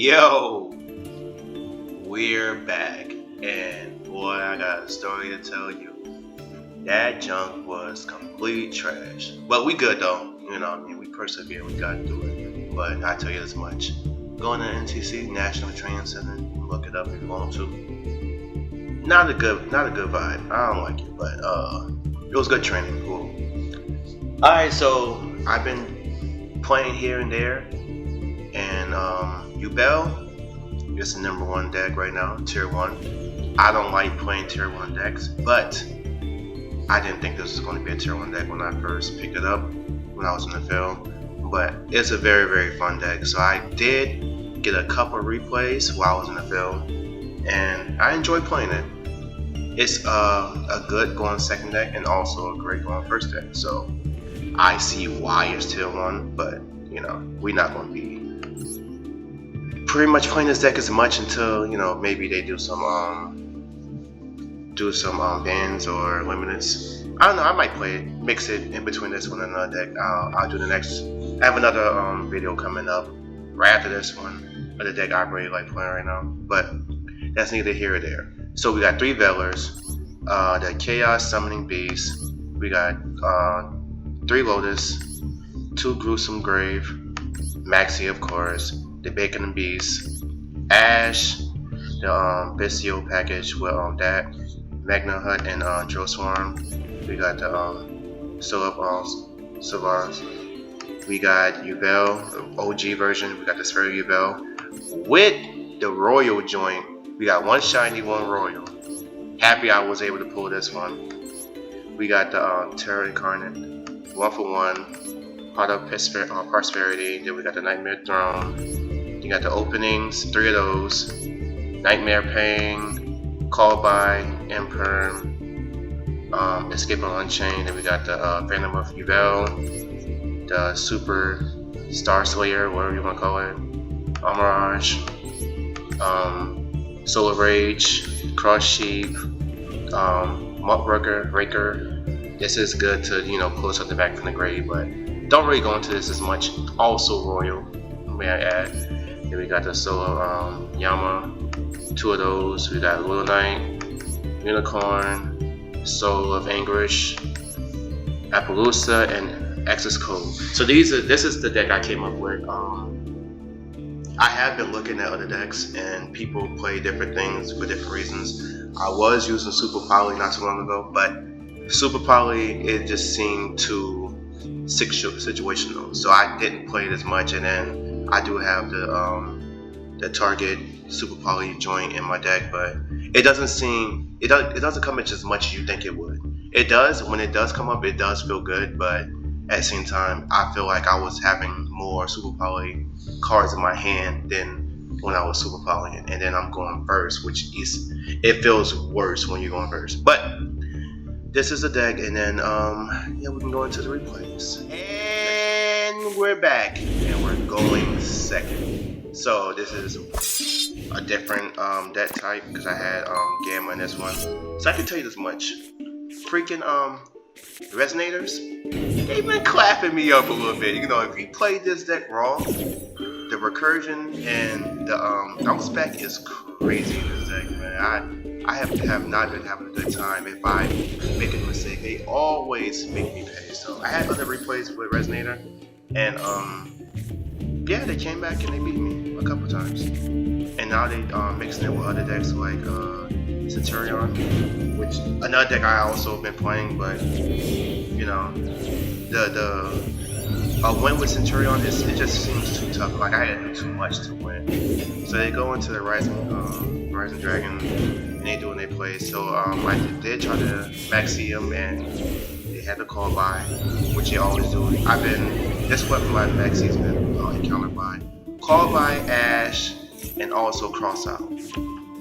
Yo, we're back, and boy, I got a story to tell you. That junk was complete trash, but we good though. You know, we persevere. We got through it. But I tell you this much: going to NTC National Training Center, look it up if you want to. Not a good vibe. I don't like it, but it was good training. Cool. All right, so I've been playing here and there, and Yubel is the number one deck right now, tier 1. I don't like playing tier 1 decks, but I didn't think this was going to be a tier 1 deck when I first picked it up when I was in the field. But it's a very, very fun deck. So I did get a couple replays while I was in the field, and I enjoyed playing it. It's a good going second deck and also a great going first deck. So I see why it's tier 1, but you know, we're not going to be pretty much playing this deck as much until, you know, maybe they do some bans or limiteds. I don't know, I might play it, mix it in between this one and another deck. I'll do the next. I have another video coming up right after this one of the deck I really like playing right now, but that's neither here or there. So we got 3 Veilers, the Chaos Summoning Beast, we got 3 Lotus, 2 Gruesome Grave, Maxi of course, the Bacon and Beast, Ash, the Bestial package with that, Magna Hut and Drill Swarm. We got the Savars. We got Yubel, OG version. We got the Sphere Yubel with the Royal joint. We got 1 shiny, 1 Royal. Happy I was able to pull this one. We got the Terror Incarnate, 1 for 1. Part of Prosperity. Then we got the Nightmare Throne. You got the openings, 3 of those. Nightmare Pain, Call by, Imperm, Yubel Unchained. Then we got the Phantom of Yubel, the Super Star Slayer, whatever you want to call it, Mirage, Solar Rage, Cross Sheep, Raker. This is good to, you know, pull something back from the grave, but don't really go into this as much. Also Royal, may I add. Then we got the Solo Yama, 2 of those. We got Little Knight, Unicorn, Soul of Anguish, Appaloosa, and Access Code. So this is the deck I came up with. I have been looking at other decks, and people play different things for different reasons. I was using Super Poly not too long ago, but Super Poly, it just seemed too situational, so I didn't play it as much. And then I do have the Target Super Poly joint in my deck, but it doesn't come as much as you think it would. It does. When it does come up, it does feel good, but at the same time, I feel like I was having more Super Poly cards in my hand than when I was Super Poly, and then I'm going first, it feels worse when you're going first. But this is the deck, and then yeah, we can go into the replays. And we're back, and we're going second. So this is a different deck type because I had Gamma in this one. So I can tell you this much: freaking Resonators, they've been clapping me up a little bit. You know, if you play this deck wrong, the recursion and the bounce back is crazy in this deck, man. I have not been having a good time. If I make a mistake, they always make me pay. So I had other replays with Resonator, and yeah, they came back and they beat me a couple times. And now they mixing it with other decks like Centurion, which another deck I also been playing, but you know, the win with Centurion it just seems too tough. Like I had to do too much to win. So they go into the Rising Dragon and they do what they play. So I did try to maxi them, and they had to call by, which they always do. That's what my maxi's been encountered by. Call by, Ash, and also Cross Out.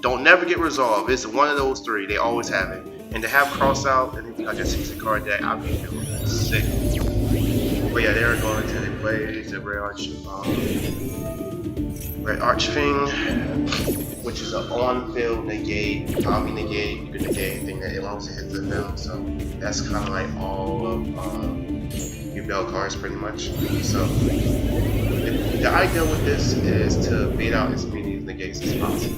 Don't never get resolved. It's one of those 3. They always have it. And to have Cross Out and it'd be like a 60 card deck, I'd be feeling sick. But yeah, they're going to the plays, the Red Archfiend, which is an on-field negate, omni negate. You can negate anything that as long as it hits the field. So that's kind of like all of Yubel cards pretty much. So the idea with this is to beat out as many negates as possible.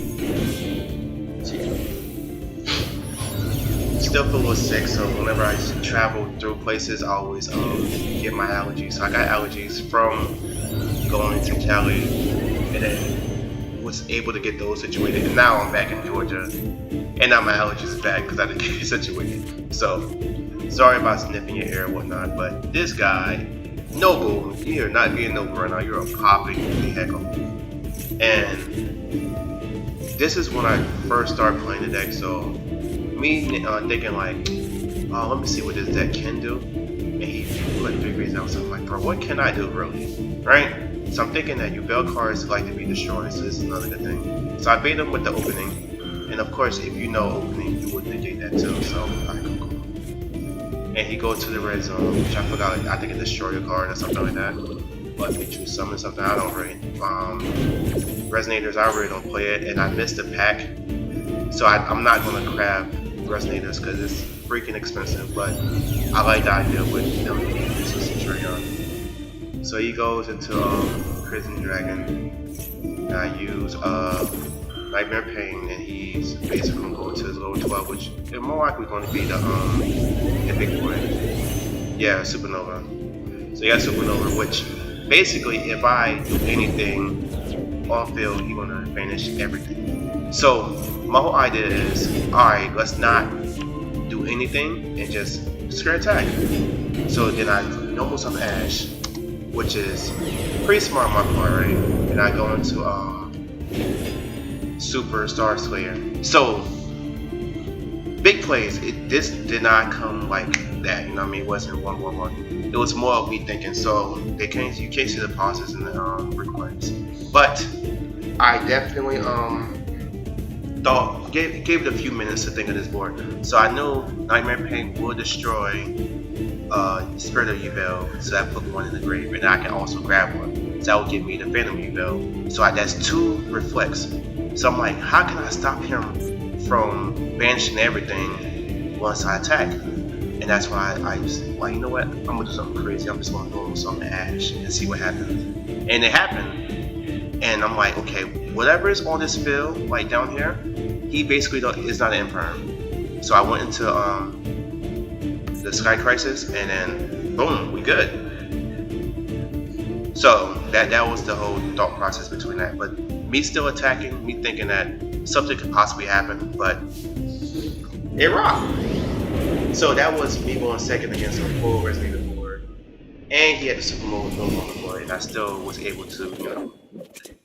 Still feel a little sick, so whenever I travel through places, I always get my allergies. So I got allergies from going to Cali, and then was able to get those situated. And now I'm back in Georgia, and now my allergies are back because I didn't get it situated. So sorry about sniffing your ear and whatnot, but this guy, Noble, you're not being Noble right now. You're a popping the heck off. And this is when I first started playing the deck. So me thinking like, let me see what this deck can do, and he put 3 grades out. So I'm like, bro, what can I do really, right? So I'm thinking that Yubel cards like to be destroyed, so this is another good thing. So I bait him with the opening, and of course, if you know opening, you would negate that too. So alright, cool. And he goes to the red zone, which I forgot. I think it destroy a card or something like that. But if you summon something, I don't really. Resonators, I really don't play it, and I missed the pack, so I'm not gonna grab Resonators because it's freaking expensive, but I like the idea with them being on. So he goes into Prison Dragon, and I use Nightmare Pain, and he's basically going to go to his lower 12, which is more likely going to be the big boy. Yeah, Supernova. So he got Supernova, which basically if I do anything on field, he's going to vanish everything. So my whole idea is, alright, let's not do anything and just square attack. So then I normal summon Ash, which is pretty smart on my part, right? And I go into Super Star Slayer. So big plays, this did not come like that, you know what I mean? It wasn't 1-1-1. It was more of me thinking, so you can't see the pauses in the replays. But I definitely gave it a few minutes to think of this board. So I knew Nightmare Pain will destroy Spirit of Yubel, so that put one in the grave, and I can also grab one. So that would give me the Phantom Yubel. So that's 2 reflects. So I'm like, how can I stop him from banishing everything once I attack? And that's why I just like, you know what? I'm gonna do something crazy. I'm just gonna go on Ash and see what happens. And it happened. And I'm like, okay, whatever is on this field, like down here, he basically is not an Imperm. So I went into the Sky Crisis, and then boom, we good. So that was the whole thought process between that. But me still attacking, me thinking that something could possibly happen, but it rocked. So that was me going second against a full Resonator board, and he had the Super Mode on the board, and I still was able to, you know,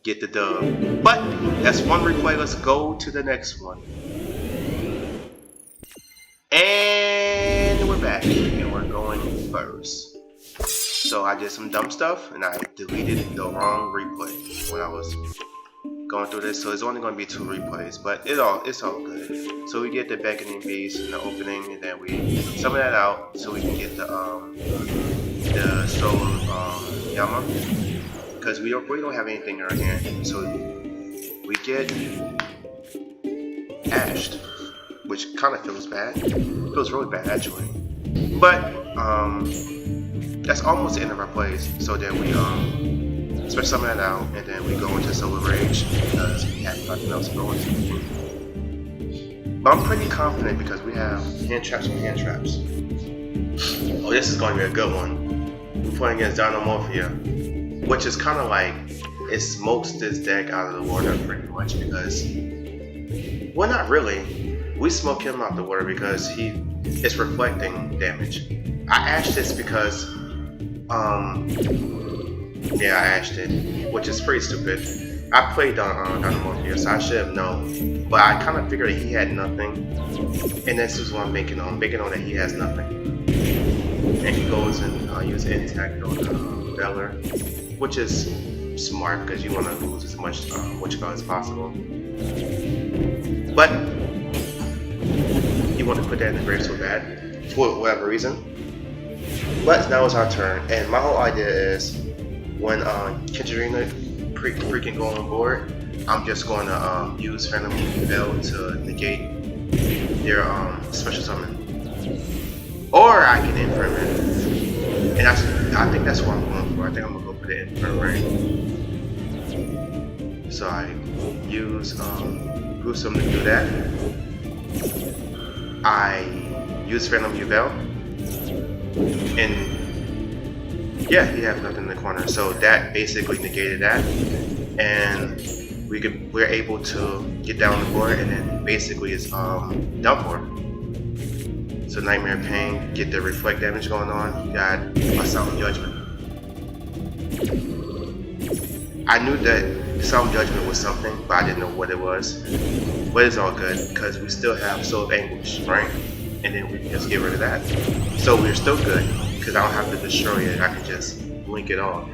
get the dub. But that's one replay. Let's go to the next one. And we're back, and we're going first. So I did some dumb stuff, and I deleted the wrong replay when I was going through this. So it's only going to be 2 replays, but it's all good. So we get the Beckoning Beast in the opening, and then we summon that out so we can get the Soul Yama, because we don't have anything in our hand. So we get Ashed, which kind of feels bad. It feels really bad actually. But that's almost the end of our plays. So then we special summon that out, and then we go into Solar Rage because we have nothing else to go into. But I'm pretty confident because we have hand traps and hand traps. Oh, this is going to be a good one. We're playing against Dinomorphia, which is kind of like, it smokes this deck out of the water pretty much because, well, not really. We smoke him out the water because it's reflecting damage. I ashed this because, yeah, I ashed it, which is pretty stupid. I played on Dinomorphia, so I should have known, but I kind of figured he had nothing, and this is what I'm making on that he has nothing. And he goes and uses Intact on Beller, which is smart because you want to lose as much as possible. But you want to put that in the grave so bad, for whatever reason. But now it's our turn, and my whole idea is when Kenjarina freaking go on board, I'm just going to use Phantom Yubel to negate their special summon. Or I can Infirm it. And I think that's what I'm going for. I think I'm going to go for the Infirm, right? So I use Gruesome to do that. I use Phantom Yubel, and yeah, he has nothing in the corner. So that basically negated that, and we're able to get down the board, and then basically it's down for. So Nightmare Pain, get the reflect damage going on. You got a Sound Judgment. I knew that Sound Judgment was something, but I didn't know what it was. But it's all good because we still have Soul of Anguish, right? And then we can just get rid of that. So we're still good because I don't have to destroy it. I can just link it off.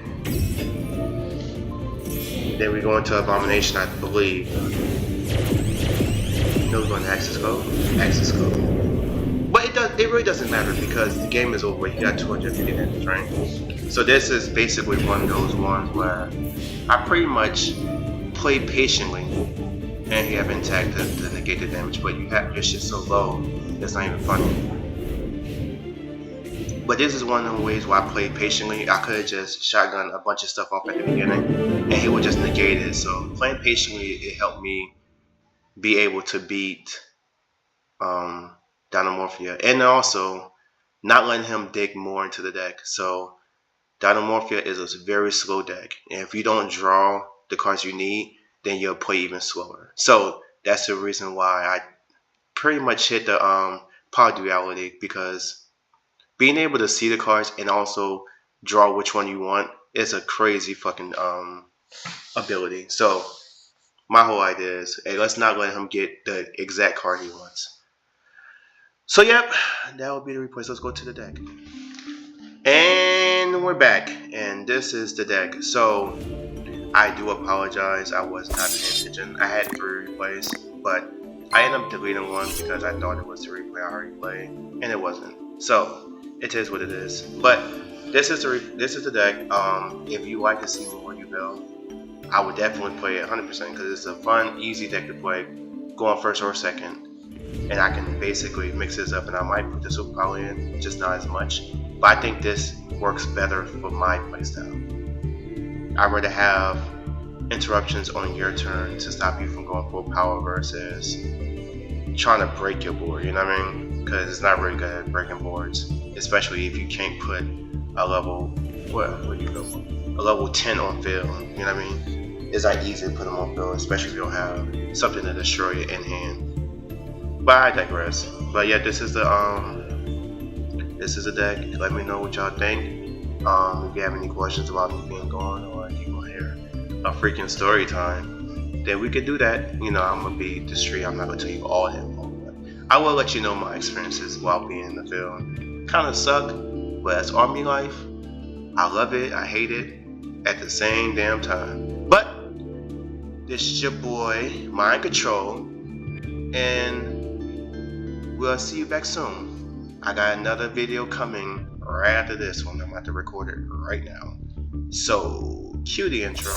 Then we go into Abomination, I believe. No, we're going to Access Code. Access Code. But it really doesn't matter because the game is over. You got 250 damage, right? So this is basically one of those ones where I pretty much played patiently, and you have intact to negate the damage, but you have your shit so low, it's not even funny. But this is one of the ways where I played patiently. I could have just shotgun a bunch of stuff off at the beginning, and he would just negate it. So playing patiently, it helped me be able to beat Dynamorphia, and also not letting him dig more into the deck. So Dynamorphia is a very slow deck, and if you don't draw the cards you need, then you'll play even slower. So that's the reason why I pretty much hit the power duality, because being able to see the cards and also draw which one you want is a crazy fucking ability. So my whole idea is, hey, let's not let him get the exact card he wants. So yep, that will be the replace. Let's go to the deck. And we're back, and this is the deck. So I do apologize, I was not paying attention. I had 3 replays, but I ended up deleting one because I thought it was the replay I already played, and it wasn't. So it is what it is. But this is the deck. If you like to see more Yubel, I would definitely play it 100% because it's a fun, easy deck to play. Go on first or second, and I can basically mix this up, and I might put the superpower in, just not as much. But I think this works better for my playstyle. I'd rather have interruptions on your turn to stop you from going full power versus trying to break your board, you know what I mean? Because it's not really good at breaking boards, especially if you can't put a level, what do you go for? A level 10 on field, you know what I mean? It's not easy to put them on field, especially if you don't have something to destroy it in hand. But I digress. But yeah, this is the deck. Let me know what y'all think. If you have any questions about me being gone, or if you want to hear a freaking story time, then we could do that. You know, I'm gonna be discreet. I'm not gonna tell you all the info, but I will let you know my experiences while being in the field. Kind of suck, but that's army life. I love it. I hate it at the same damn time. But this is your boy, Mind Control, and we'll see you back soon. I got another video coming right after this one. I'm about to record it right now. So, cue the intro.